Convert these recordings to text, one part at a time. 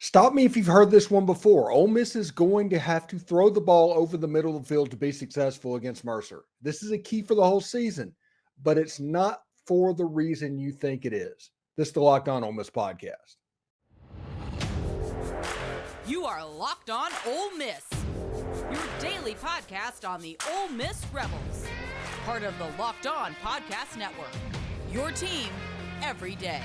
Stop me if you've heard this one before. Ole Miss is going to have to throw the ball over the middle of the field to be successful against Mercer. This is a key for the whole season, but it's not for the reason you think it is. This is the Locked On Ole Miss podcast. You are Locked On Ole Miss, your daily podcast on the Ole Miss Rebels, part of the Locked On Podcast Network, your team every day.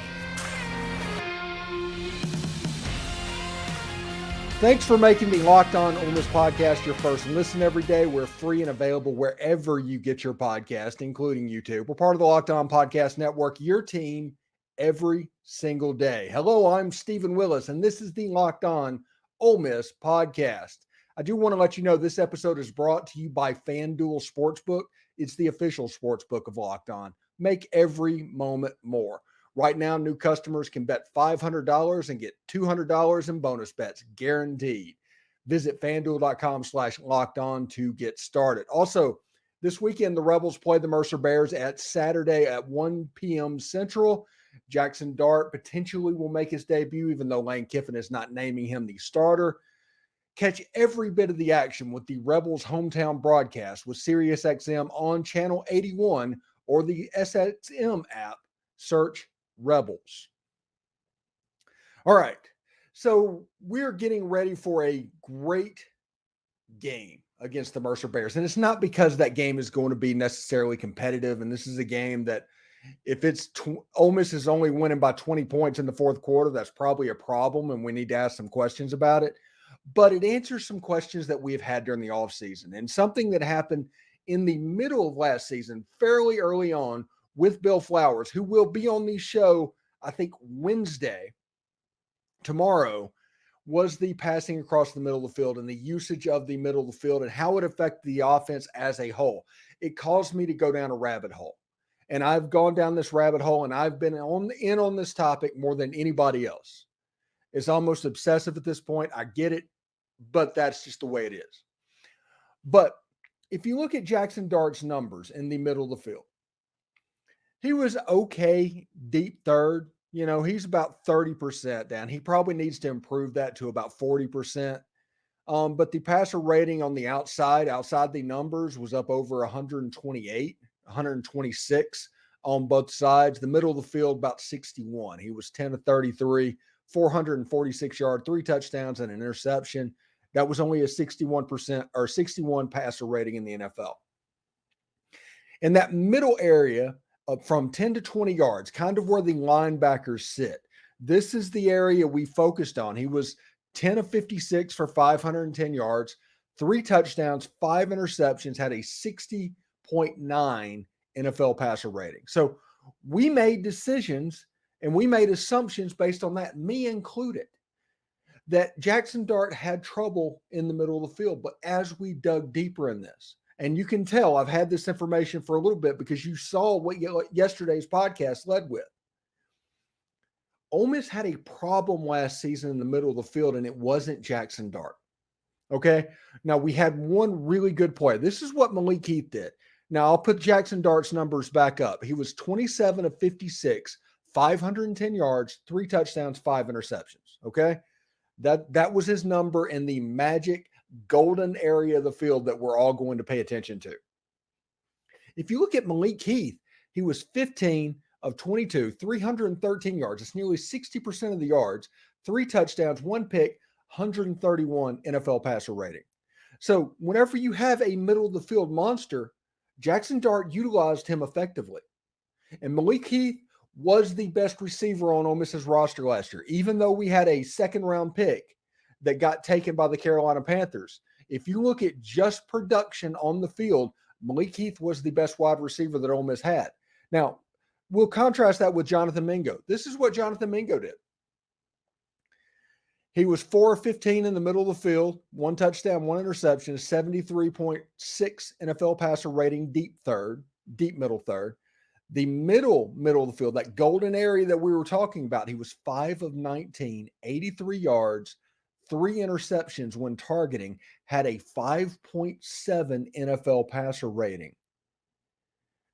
Thanks for making the Locked On Ole Miss podcast your first listen every day. We're free and available wherever you get your podcast, including YouTube. We're part of the Locked On Podcast Network, your team every single day. Hello, I'm Stephen Willis, and this is the Locked On Ole Miss podcast. I do want to let you know this episode is brought to you by FanDuel Sportsbook. It's the official sportsbook of Locked On. Make every moment more. Right now, new customers can bet $500 and get $200 in bonus bets, guaranteed. Visit FanDuel.com/lockedon to get started. Also, this weekend, the Rebels play the Mercer Bears at Saturday at 1 p.m. Central. Jaxson Dart potentially will make his debut, even though Lane Kiffin is not naming him the starter. Catch every bit of the action with the Rebels hometown broadcast with SiriusXM on Channel 81 or the SXM app. Search Rebels. All right. So we're getting ready for a great game against the Mercer Bears. And it's not because that game is going to be necessarily competitive. And this is a game that if it's Ole Miss is only winning by 20 points in the fourth quarter, that's probably a problem. And we need to ask some questions about it. But it answers some questions that we've had during the offseason. And something that happened in the middle of last season, fairly early on, with Bill Flowers, who will be on the show, I think, Wednesday, tomorrow, was the passing across the middle of the field and the usage of the middle of the field and how it affected the offense as a whole. It caused me to go down a rabbit hole. And I've gone down this rabbit hole, and I've been on this topic more than anybody else. It's almost obsessive at this point. I get it, but that's just the way it is. But if you look at Jaxson Dart's numbers in the middle of the field, he was okay deep third. You know, he's about 30% down. He probably needs to improve that to about 40%. But the passer rating on the outside the numbers, was up over 128, 126 on both sides. The middle of the field, about 61. He was 10 of 33, 446 yards, 3 touchdowns, and an interception. That was only a 61% or 61 passer rating in the NFL. In that middle area, from 10 to 20 yards, kind of where the linebackers sit. This is the area we focused on. He was 10 of 56 for 510 yards, 3 touchdowns, 5 interceptions, had a 60.9 NFL passer rating. So we made decisions and we made assumptions based on that, me included, that Jaxson Dart had trouble in the middle of the field. But as we dug deeper in this, and you can tell I've had this information for a little bit because you saw what yesterday's podcast led with. Ole Miss had a problem last season in the middle of the field, and it wasn't Jaxson Dart. Okay? Now, we had one really good player. This is what Malik Heath did. Now, I'll put Jaxson Dart's numbers back up. He was 27 of 56, 510 yards, 3 touchdowns, 5 interceptions. Okay? That was his number in the magic golden area of the field that we're all going to pay attention to. If you look at Malik Heath, he was 15 of 22, 313 yards. It's nearly 60% of the yards, 3 touchdowns, 1 pick, 131 NFL passer rating. So whenever you have a middle of the field monster, Jaxson Dart utilized him effectively. And Malik Heath was the best receiver on Ole Miss's roster last year, even though we had a second-round pick that got taken by the Carolina Panthers. If you look at just production on the field, Malik Heath was the best wide receiver that Ole Miss had. Now, we'll contrast that with Jonathan Mingo. This is what Jonathan Mingo did. He was 4 of 15 in the middle of the field, 1 touchdown, 1 interception, 73.6 NFL passer rating, deep middle third. The middle of the field, that golden area that we were talking about, he was 5 of 19, 83 yards, 3 interceptions when targeting, had a 5.7 NFL passer rating.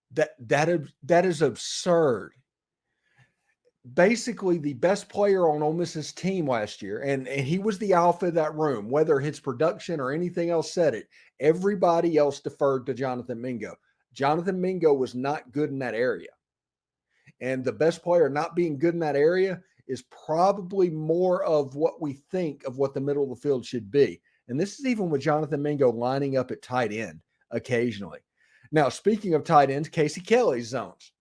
That is absurd. basically the best player on Ole Miss's team last year, and he was the alpha of that room, whether his production or anything else said it. Everybody else deferred to Jonathan Mingo. Jonathan Mingo was not good in that area. And the best player not being good in that area is probably more of what we think of what the middle of the field should be. And this is even with Jonathan Mingo lining up at tight end occasionally. Now, speaking of tight ends, Casey Kelly's zones.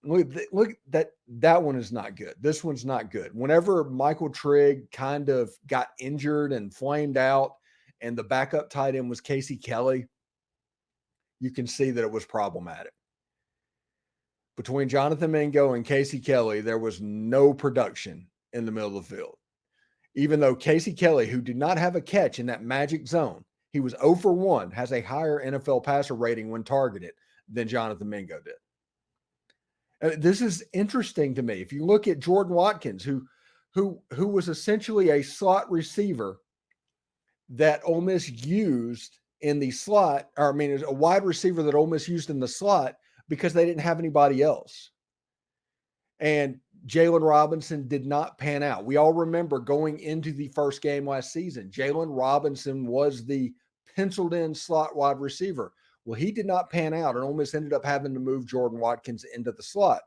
Look, that one is not good. This one's not good. Whenever Michael Trigg kind of got injured and flamed out, and the backup tight end was Casey Kelly, you can see that it was problematic. Between Jonathan Mingo and Casey Kelly, there was no production in the middle of the field. Even though Casey Kelly, who did not have a catch in that magic zone, he was 0 for 1, has a higher NFL passer rating when targeted than Jonathan Mingo did. This is interesting to me. If you look at Jordan Watkins, who was essentially a slot receiver that Ole Miss used in the slot, or I mean, a wide receiver that Ole Miss used in the slot because they didn't have anybody else. And Jalen Robinson did not pan out. We all remember going into the first game last season, Jalen Robinson was the penciled in slot wide receiver. Well, he did not pan out, and Ole Miss ended up having to move Jordan Watkins into the slot.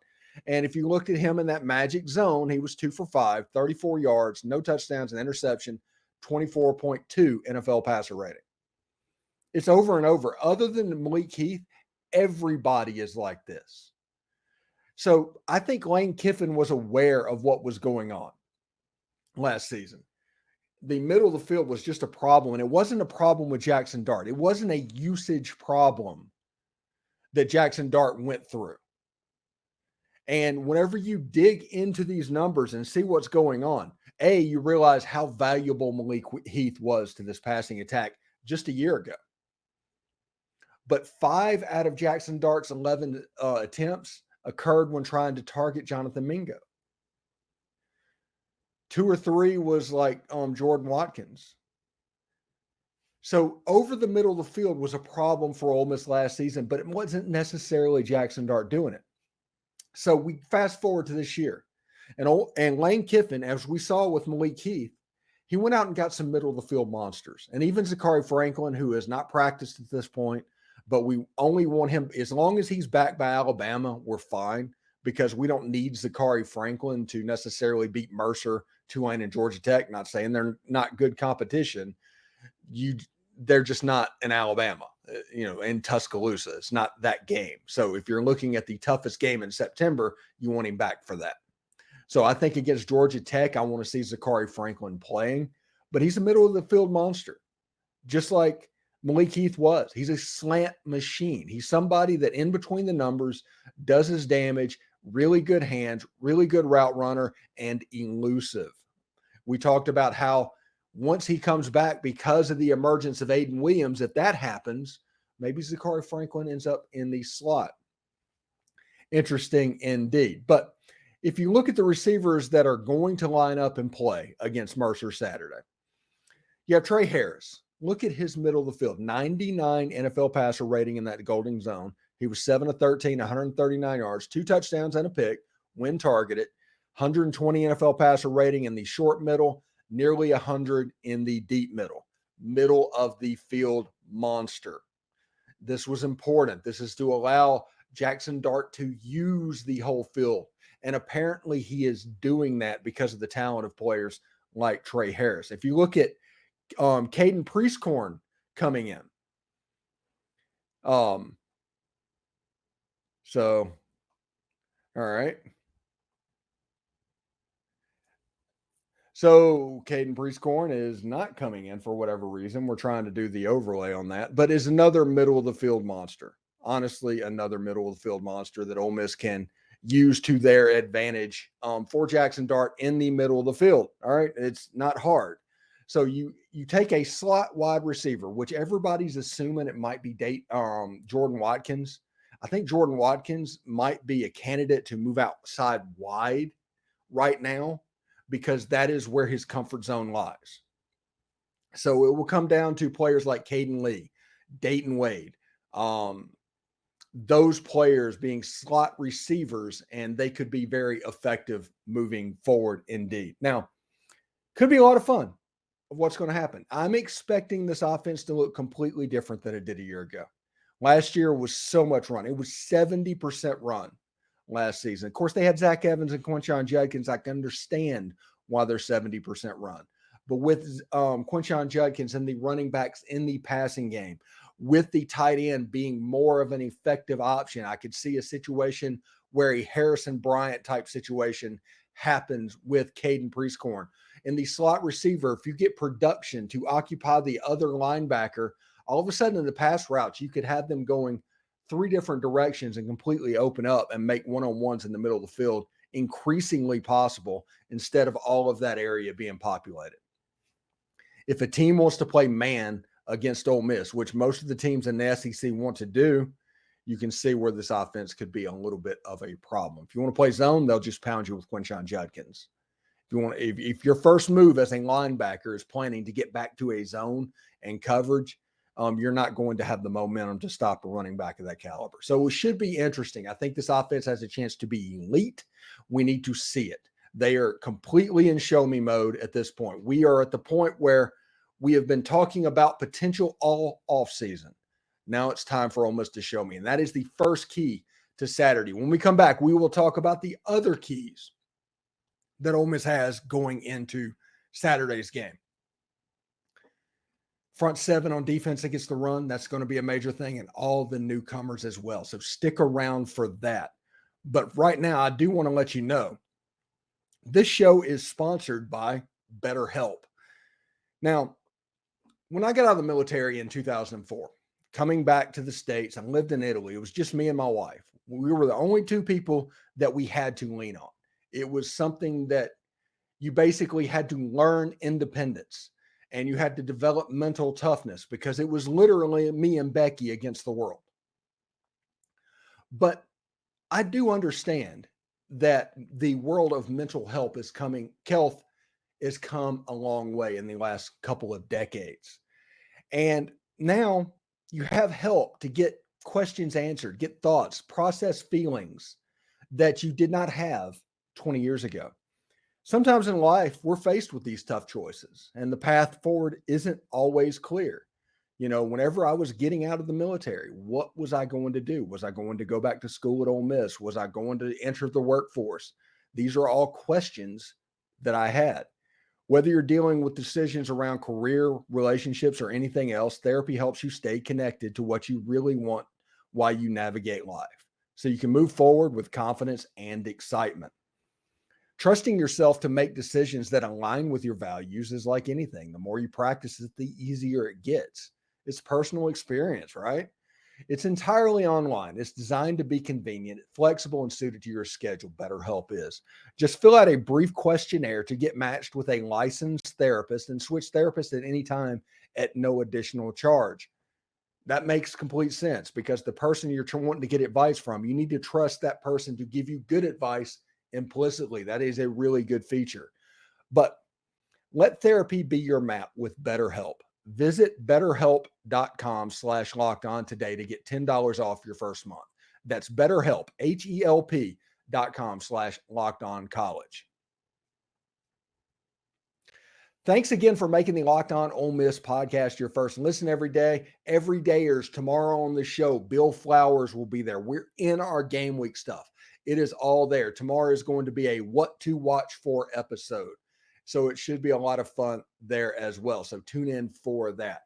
And if you looked at him in that magic zone, he was 2 for 5, 34 yards, no touchdowns, an interception, 24.2 NFL passer rating. It's over and over. Other than Malik Heath, everybody is like this. So I think Lane Kiffin was aware of what was going on last season. The middle of the field was just a problem, and it wasn't a problem with Jaxson Dart. It wasn't a usage problem that Jaxson Dart went through. And whenever you dig into these numbers and see what's going on, you realize how valuable Malik Heath was to this passing attack just a year ago. But 5 out of Jaxson Dart's 11 attempts occurred when trying to target Jonathan Mingo. 2 or 3 was like Jordan Watkins. So over the middle of the field was a problem for Ole Miss last season, but it wasn't necessarily Jaxson Dart doing it. So we fast forward to this year, and Lane Kiffin, as we saw with Malik Heath, he went out and got some middle of the field monsters. And even Zachary Franklin, who has not practiced at this point, but we only want him, as long as he's back by Alabama, we're fine, because we don't need Zachary Franklin to necessarily beat Mercer, Tulane, and Georgia Tech. Not saying they're not good competition. They're just not in Alabama, in Tuscaloosa. It's not that game. So if you're looking at the toughest game in September, you want him back for that. So I think against Georgia Tech, I want to see Zachary Franklin playing, but he's a middle of the field monster, just like Malik Heath was. He's a slant machine. He's somebody that in between the numbers does his damage, really good hands, really good route runner, and elusive. We talked about how once he comes back, because of the emergence of Aiden Williams, if that happens, maybe Zachary Franklin ends up in the slot. Interesting indeed. But if you look at the receivers that are going to line up and play against Mercer Saturday, you have Trey Harris. Look at his middle of the field, 99 NFL passer rating in that golden zone. He was 7 of 13, 139 yards, 2 touchdowns and a pick when targeted, 120 NFL passer rating in the short middle, nearly 100 in the deep middle of the field monster. This was important. This is to allow Jaxson Dart to use the whole field. And apparently he is doing that because of the talent of players like Trey Harris. If you look at Caden Prieskorn coming in. So, all right. So Caden Prieskorn is not coming in for whatever reason. We're trying to do the overlay on that, but is another middle of the field monster. Honestly, another middle of the field monster that Ole Miss can use to their advantage for Jaxson Dart in the middle of the field. All right. It's not hard. So you take a slot wide receiver, which everybody's assuming it might be Jordan Watkins. I think Jordan Watkins might be a candidate to move outside wide right now, because that is where his comfort zone lies. So it will come down to players like Caden Lee, Dayton Wade, those players being slot receivers, and they could be very effective moving forward indeed. Now, could be a lot of fun of what's going to happen. I'm expecting this offense to look completely different than it did a year ago. Last year was so much run. It was 70% run last season. Of course, they had Zach Evans and Quinshon Judkins. I can understand why they're 70% run. But with Quinshon Judkins and the running backs in the passing game, with the tight end being more of an effective option, I could see a situation where a Harrison Bryant type situation happens with Caden Prieskorn. In the slot receiver, if you get production to occupy the other linebacker, all of a sudden in the pass routes, you could have them going 3 different directions and completely open up and make one-on-ones in the middle of the field increasingly possible instead of all of that area being populated. If a team wants to play man against Ole Miss, which most of the teams in the SEC want to do, you can see where this offense could be a little bit of a problem. If you want to play zone, they'll just pound you with Quinshon Judkins. If your first move as a linebacker is planning to get back to a zone and coverage, you're not going to have the momentum to stop a running back of that caliber. So it should be interesting. I think this offense has a chance to be elite. We need to see it. They are completely in show me mode at this point. We are at the point where we have been talking about potential all off season. Now it's time for Ole Miss to show me. And that is the first key to Saturday. When we come back, we will talk about the other keys that Ole Miss has going into Saturday's game. Front 7 on defense against the run, that's going to be a major thing, and all the newcomers as well. So stick around for that. But right now, I do want to let you know, this show is sponsored by BetterHelp. Now, when I got out of the military in 2004, coming back to the States, I lived in Italy. It was just me and my wife. We were the only 2 people that we had to lean on. It was something that you basically had to learn independence, and you had to develop mental toughness because it was literally me and Becky against the world. But I do understand that the world of mental health has come a long way in the last couple of decades. And now you have help to get questions answered, get thoughts, process feelings that you did not have 20 years ago. Sometimes in life, we're faced with these tough choices, and the path forward isn't always clear. You know, whenever I was getting out of the military, what was I going to do? Was I going to go back to school at Ole Miss? Was I going to enter the workforce? These are all questions that I had. Whether you're dealing with decisions around career, relationships, or anything else, therapy helps you stay connected to what you really want while you navigate life, so you can move forward with confidence and excitement. Trusting yourself to make decisions that align with your values is like anything. The more you practice it, the easier it gets. It's personal experience, right? It's entirely online. It's designed to be convenient, flexible, and suited to your schedule. BetterHelp is. Just fill out a brief questionnaire to get matched with a licensed therapist and switch therapists at any time at no additional charge. That makes complete sense because the person you're wanting to get advice from, you need to trust that person to give you good advice implicitly. That is a really good feature. But let therapy be your map with BetterHelp. Visit betterhelp.com/lockedon today to get $10 off your first month. That's BetterHelp, HELP.com/lockedoncollege. Thanks again for making the Locked On Ole Miss podcast your first listen every day. Every dayers tomorrow on the show, Bill Flowers will be there. We're in our game week stuff. It is all there. Tomorrow is going to be a what to watch for episode. So it should be a lot of fun there as well. So tune in for that.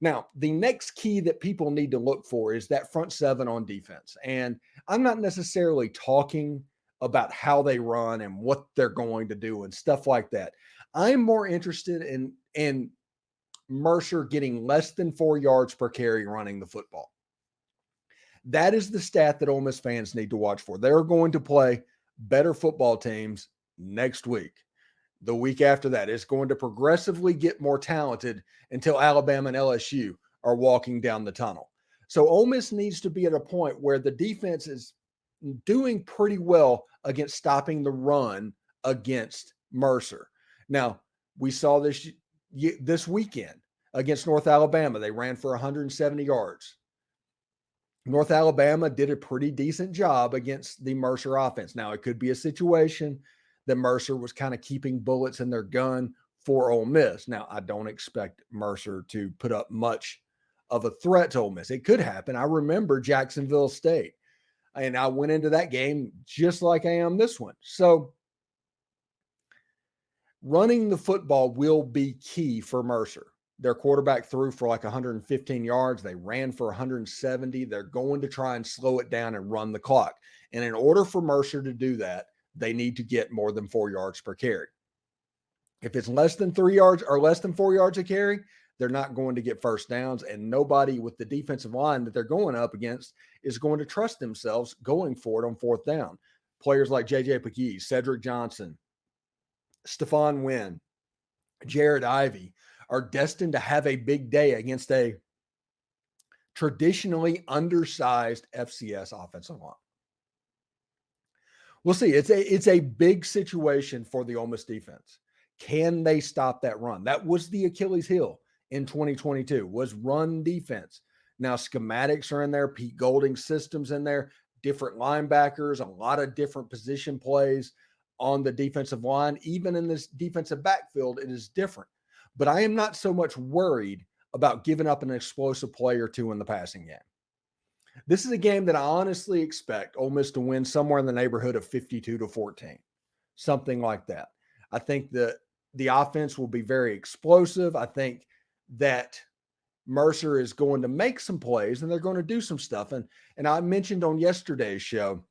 Now, the next key that people need to look for is that front 7 on defense. And I'm not necessarily talking about how they run and what they're going to do and stuff like that. I'm more interested in Mercer getting less than 4 yards per carry running the football. That is the stat that Ole Miss fans need to watch for. They're going to play better football teams next week. The week after that, it's going to progressively get more talented until Alabama and LSU are walking down the tunnel. So Ole Miss needs to be at a point where the defense is doing pretty well against stopping the run against Mercer. Now, we saw this weekend against North Alabama. They ran for 170 yards. North Alabama did a pretty decent job against the Mercer offense. Now, it could be a situation that Mercer was kind of keeping bullets in their gun for Ole Miss. Now, I don't expect Mercer to put up much of a threat to Ole Miss. It could happen. I remember Jacksonville State, and I went into that game just like I am this one. So, running the football will be key for Mercer. Their quarterback threw for like 115 yards. They ran for 170. They're going to try and slow it down and run the clock. And in order for Mercer to do that, they need to get more than 4 yards per carry. If it's less than 3 yards or less than 4 yards a carry, they're not going to get first downs. And nobody with the defensive line that they're going up against is going to trust themselves going for it on fourth down. Players like J.J. McKee, Cedric Johnson, Stephon Wynn, Jared Ivey are destined to have a big day against a traditionally undersized FCS offensive line. We'll see. It's a big situation for the Ole Miss defense. Can they stop that run? That was the Achilles heel in 2022, was run defense. Now schematics are in there, Pete Golding's systems in there, different linebackers, a lot of different position plays on the defensive line. Even in this defensive backfield, it is different. But I am not so much worried about giving up an explosive play or two in the passing game. This is a game that I honestly expect Ole Miss to win somewhere in the neighborhood of 52-14, something like that. I think that the offense will be very explosive. I think that Mercer is going to make some plays and they're going to do some stuff. And I mentioned on yesterday's show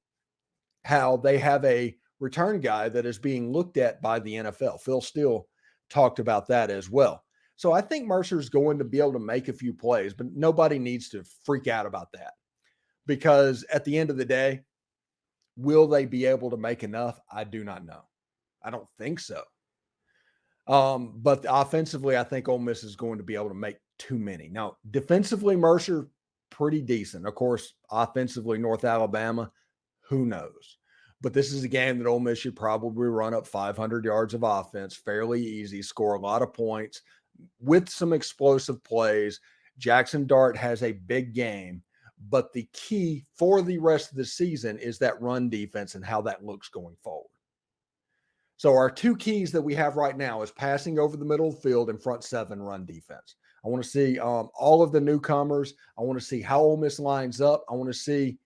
how they have a return guy that is being looked at by the NFL. Phil Steele talked about that as well. So I think Mercer is going to be able to make a few plays, but nobody needs to freak out about that because at the end of the day, will they be able to make enough? I do not know. I don't think so. But offensively, I think Ole Miss is going to be able to make too many. Now, defensively, Mercer, pretty decent. Of course, offensively, North Alabama, who knows? But this is a game that Ole Miss should probably run up 500 yards of offense, fairly easy, score a lot of points with some explosive plays. Jaxson Dart has a big game, but the key for the rest of the season is that run defense and how that looks going forward. So our two keys that we have right now is passing over the middle of the field and front seven run defense. I want to see all of the newcomers. I want to see how Ole Miss lines up. I want to see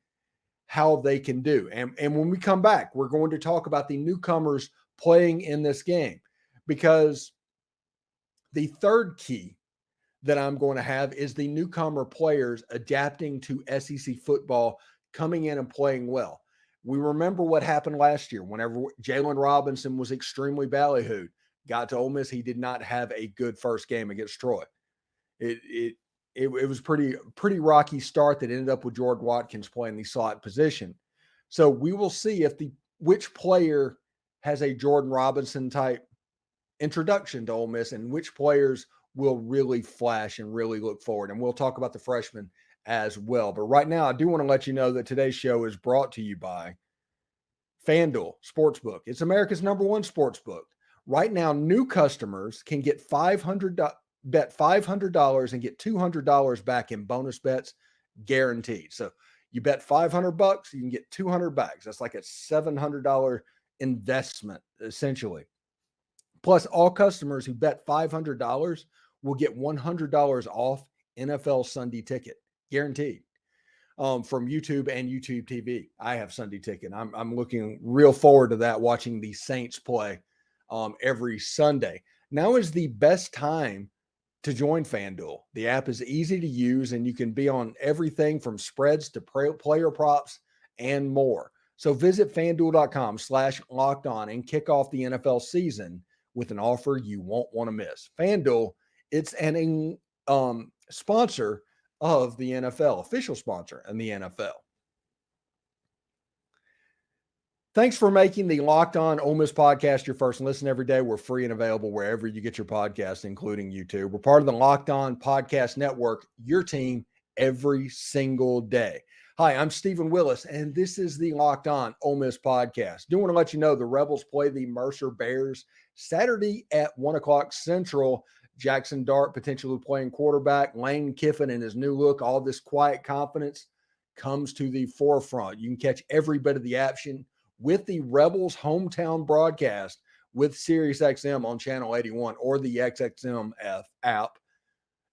how they can do. And when we come back, we're going to talk about the newcomers playing in this game because the third key that I'm going to have is the newcomer players adapting to SEC football, coming in and playing well. We remember what happened last year whenever Jalen Robinson was extremely ballyhooed. Got to Ole Miss, he did not have a good first game against Troy. It was pretty rocky start that ended up with Jordan Watkins playing the slot position. So we will see if which player has a Jordan Robinson type introduction to Ole Miss and which players will really flash and really look forward. And we'll talk about the freshmen as well. But right now, I do want to let you know that today's show is brought to you by FanDuel Sportsbook. It's America's #1 sportsbook. Right now, new customers can get bet $500 and get $200 back in bonus bets guaranteed. So you bet $500, you can get 200 back. That's like a $700 investment essentially. Plus, all customers who bet $500 will get $100 off NFL Sunday Ticket, guaranteed, from YouTube and YouTube TV. I have Sunday Ticket. I'm looking real forward to that, watching the Saints play every Sunday. Now is the best time to join FanDuel. The app is easy to use, and you can be on everything from spreads to player props and more. So visit FanDuel.com/lockedon and kick off the NFL season with an offer you won't want to miss. FanDuel, it's an sponsor of the NFL, official sponsor in the NFL. Thanks for making the Locked On Ole Miss podcast your first listen every day. We're free and available wherever you get your podcasts, including YouTube. We're part of the Locked On Podcast Network, your team every single day. Hi, I'm Stephen Willis, and this is the Locked On Ole Miss podcast. Do want to let you know the Rebels play the Mercer Bears Saturday at 1 o'clock Central. Jaxson Dart potentially playing quarterback. Lane Kiffin in his new look, all this quiet confidence comes to the forefront. You can catch every bit of the action with the Rebels hometown broadcast with SiriusXM on channel 81 or the XXM app.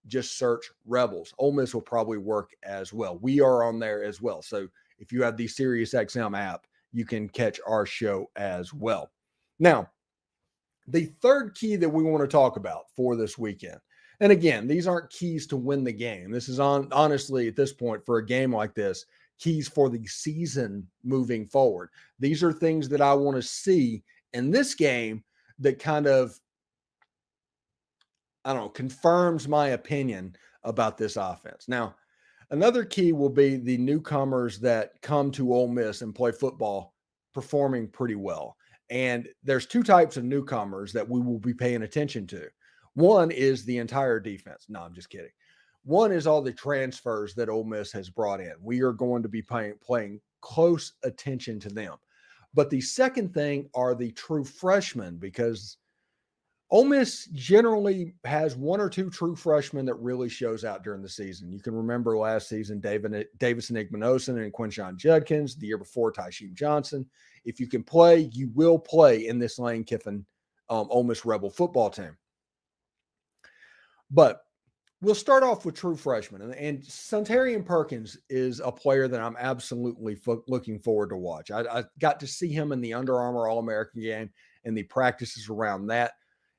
Just search Rebels. Ole Miss will probably work as well. We are on there as well. So if you have the SiriusXM app, you can catch our show as well. Now, the third key that we want to talk about for this weekend, and again, these aren't keys to win the game. This is honestly, at this point, for a game like this, keys for the season moving forward. These are things that I want to see in this game that kind of, I don't know, confirms my opinion about this offense. Now, another key will be the newcomers that come to Ole Miss and play football performing pretty well. And there's two types of newcomers that we will be paying attention to. One is the entire defense. No, I'm just kidding. One is all the transfers that Ole Miss has brought in. We are going to be paying close attention to them. But the second thing are the true freshmen, because Ole Miss generally has one or two true freshmen that really shows out during the season. You can remember last season, Davison Igmanosin and Quinshon Judkins. The year before, Tysheem Johnson. If you can play, you will play in this Lane Kiffin Ole Miss Rebel football team. But we'll start off with true freshmen. And Suntarine Perkins is a player that I'm absolutely looking forward to watch. I got to see him in the Under Armour All-American game and the practices around that.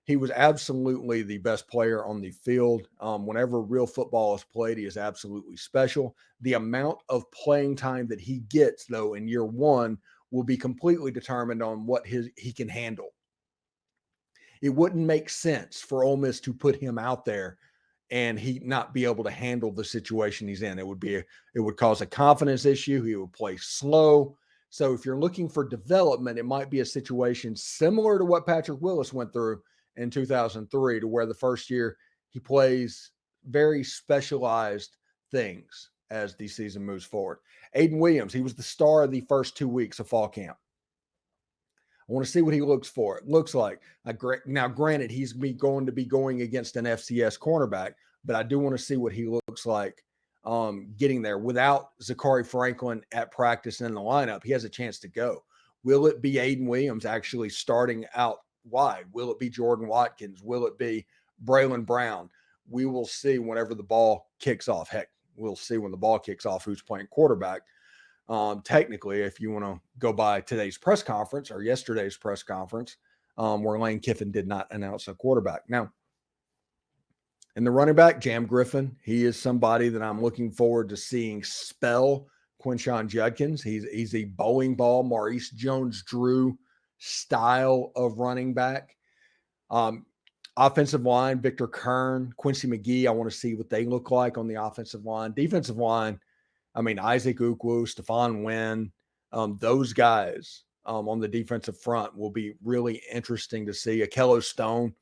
He was absolutely the best player on the field. Whenever real football is played, he is absolutely special. The amount of playing time that he gets, though, in year one will be completely determined on what he can handle. It wouldn't make sense for Ole Miss to put him out there and he not be able to handle the situation he's in. It would cause a confidence issue. He would play slow. So if you're looking for development, it might be a situation similar to what Patrick Willis went through in 2003, to where the first year he plays very specialized things as the season moves forward. Aiden Williams, he was the star of the first 2 weeks of fall camp. I want to see what he looks like. Now, granted, he's going to be going against an FCS cornerback, but I do want to see what he looks like getting there. Without Zachary Franklin at practice in the lineup, he has a chance to go. Will it be Aiden Williams actually starting out wide? Will it be Jordan Watkins? Will it be Braylon Brown? We will see whenever the ball kicks off. Heck, we'll see when the ball kicks off who's playing quarterback. Technically, if you want to go by today's press conference or yesterday's press conference, where Lane Kiffin did not announce a quarterback. Now, in the running back, Jam Griffin, he is somebody that I'm looking forward to seeing spell Quinshon Judkins. He's a bowling ball, Maurice Jones-Drew style of running back. Offensive line, Victor Kern, Quincy McGee. I want to see what they look like on the offensive line. Defensive line, I mean, Isaac Ukwu, Stephon Wynn, those guys on the defensive front will be really interesting to see. Akello Stone.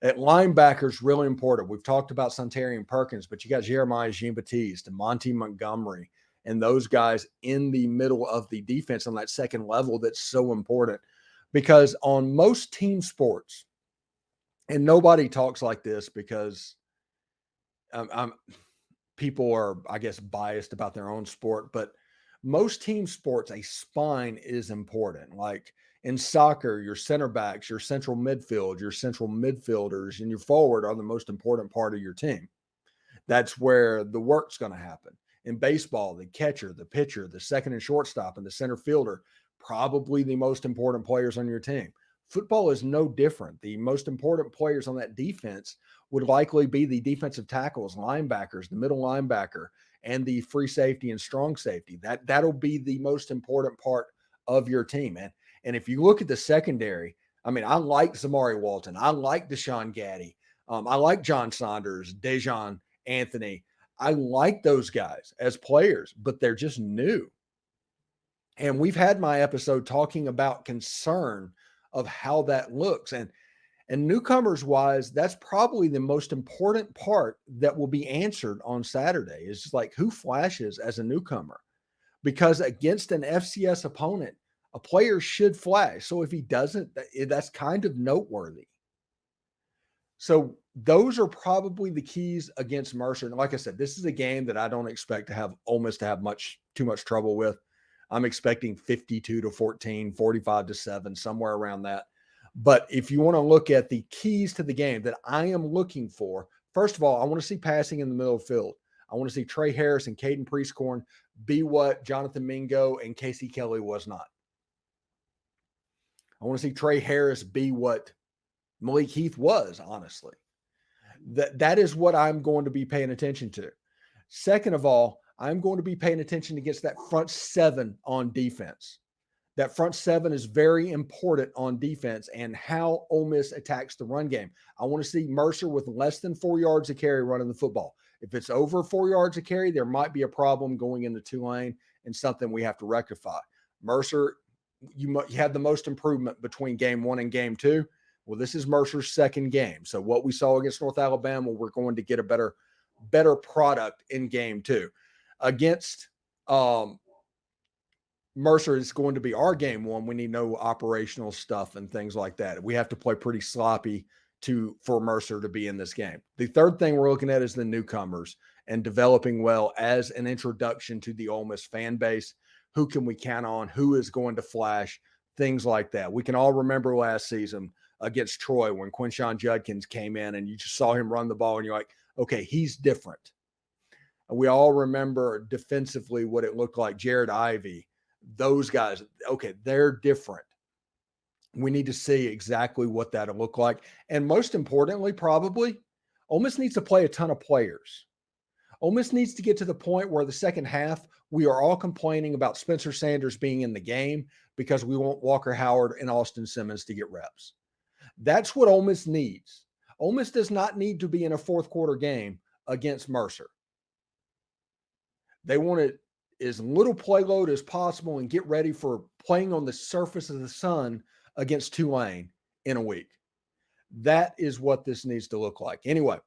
At linebackers, really important. We've talked about Suntarine Perkins, but you got Jeremiah Jean-Baptiste and Monty Montgomery and those guys in the middle of the defense on that second level. That's so important, because on most team sports, and nobody talks like this because people are, I guess, biased about their own sport, but most team sports, a spine is important. Like in soccer, your center backs, your central midfield, your central midfielders, and your forward are the most important part of your team. That's where the work's going to happen. In baseball, the catcher, the pitcher, the second and shortstop, and the center fielder, probably the most important players on your team. Football is no different. The most important players on that defense would likely be the defensive tackles, linebackers, the middle linebacker, and the free safety and strong safety. That'll be the most important part of your team. And if you look at the secondary, I mean, I like Zamari Walton. I like Deshaun Gaddy. I like John Saunders, Dejon Anthony. I like those guys as players, but they're just new. And we've had my episode talking about concern of how that looks. And newcomers wise, that's probably the most important part that will be answered on Saturday, is like who flashes as a newcomer, because against an FCS opponent, a player should flash. So if he doesn't, that's kind of noteworthy. So those are probably the keys against Mercer. And like I said, this is a game that I don't expect to have Ole Miss to have too much trouble with. I'm expecting 52-14, 45-7, somewhere around that. But if you want to look at the keys to the game that I am looking for, first of all, I want to see passing in the middle of the field. I want to see Trey Harris and Caden Prieskorn be what Jonathan Mingo and Casey Kelly was not. I want to see Trey Harris be what Malik Heath was, honestly. That is what I'm going to be paying attention to. Second of all, I'm going to be paying attention against that front seven on defense. That front seven is very important on defense and how Ole Miss attacks the run game. I want to see Mercer with less than 4 yards a carry running the football. If it's over 4 yards a carry, there might be a problem going into Tulane and something we have to rectify. Mercer, you had the most improvement between game 1 and game 2. Well, this is Mercer's second game. So what we saw against North Alabama, we're going to get a better product in game 2. Against Mercer, is going to be our game 1. We need no operational stuff and things like that. We have to play pretty sloppy for Mercer to be in this game. The third thing we're looking at is the newcomers and developing well as an introduction to the Ole Miss fan base. Who can we count on? Who is going to flash? Things like that. We can all remember last season against Troy when Quinshon Judkins came in and you just saw him run the ball and you're like, okay, he's different. And we all remember defensively what it looked like. Jared Ivey, those guys, okay, they're different. We need to see exactly what that'll look like. And most importantly, probably, Ole Miss needs to play a ton of players. Ole Miss needs to get to the point where the second half, we are all complaining about Spencer Sanders being in the game because we want Walker Howard and Austin Simmons to get reps. That's what Ole Miss needs. Ole Miss does not need to be in a fourth quarter game against Mercer. They want it as little play load as possible and get ready for playing on the surface of the sun against Tulane in a week. That is what this needs to look like. Anyway,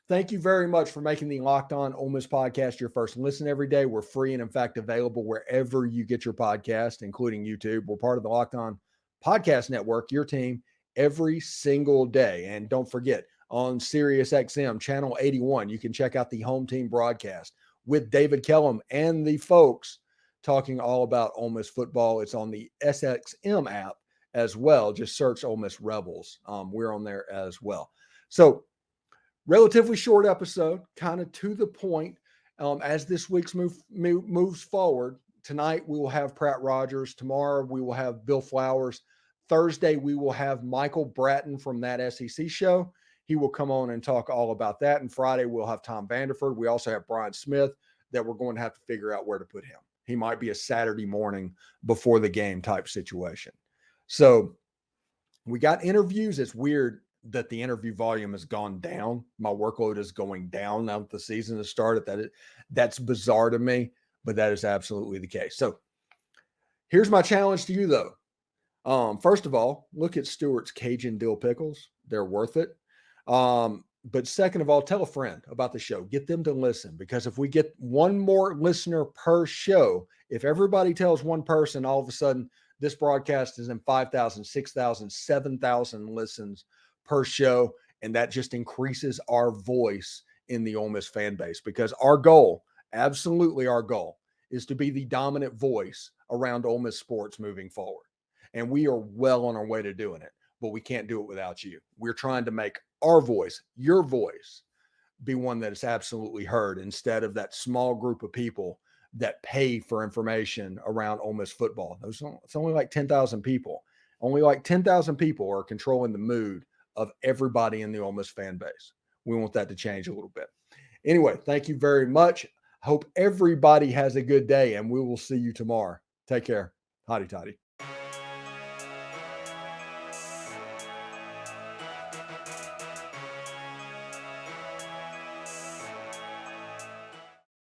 thank you very much for making the Locked On Ole Miss podcast your first listen every day. We're free and, in fact, available wherever you get your podcast, including YouTube. We're part of the Locked On Podcast Network, your team, every single day. And don't forget, on SiriusXM, Channel 81, you can check out the home team broadcast with David Kellum and the folks talking all about Ole Miss football. It's on the SXM app as well. Just search Ole Miss Rebels. We're on there as well. So, relatively short episode, kind of to the point. As this week's moves forward, tonight we will have Pratt Rogers. Tomorrow we will have Bill Flowers. Thursday we will have Michael Bratton from That SEC Show. He will come on and talk all about that. And Friday we'll have Tom Vanderford. We also have Brian Smith that we're going to have to figure out where to put him. He might be a Saturday morning before the game type situation. So we got interviews. It's weird that the interview volume has gone down. My workload is going down now that the season has started. That's bizarre to me, but that is absolutely the case. So here's my challenge to you, though. First of all, look at Stewart's Cajun dill pickles. They're worth it. But second of all, tell a friend about the show. Get them to listen, because if we get one more listener per show, if everybody tells one person, all of a sudden this broadcast is in 5,000, 6,000, 7,000 listens per show. And that just increases our voice in the Ole Miss fan base, because our goal, absolutely our goal, is to be the dominant voice around Ole Miss sports moving forward. And we are well on our way to doing it, but we can't do it without you. We're trying to make our voice, your voice, be one that is absolutely heard, instead of that small group of people that pay for information around Ole Miss football. It's only like 10,000 people. Only like 10,000 people are controlling the mood of everybody in the Ole Miss fan base. We want that to change a little bit. Anyway, thank you very much. Hope everybody has a good day, and we will see you tomorrow. Take care. Hotty toddy.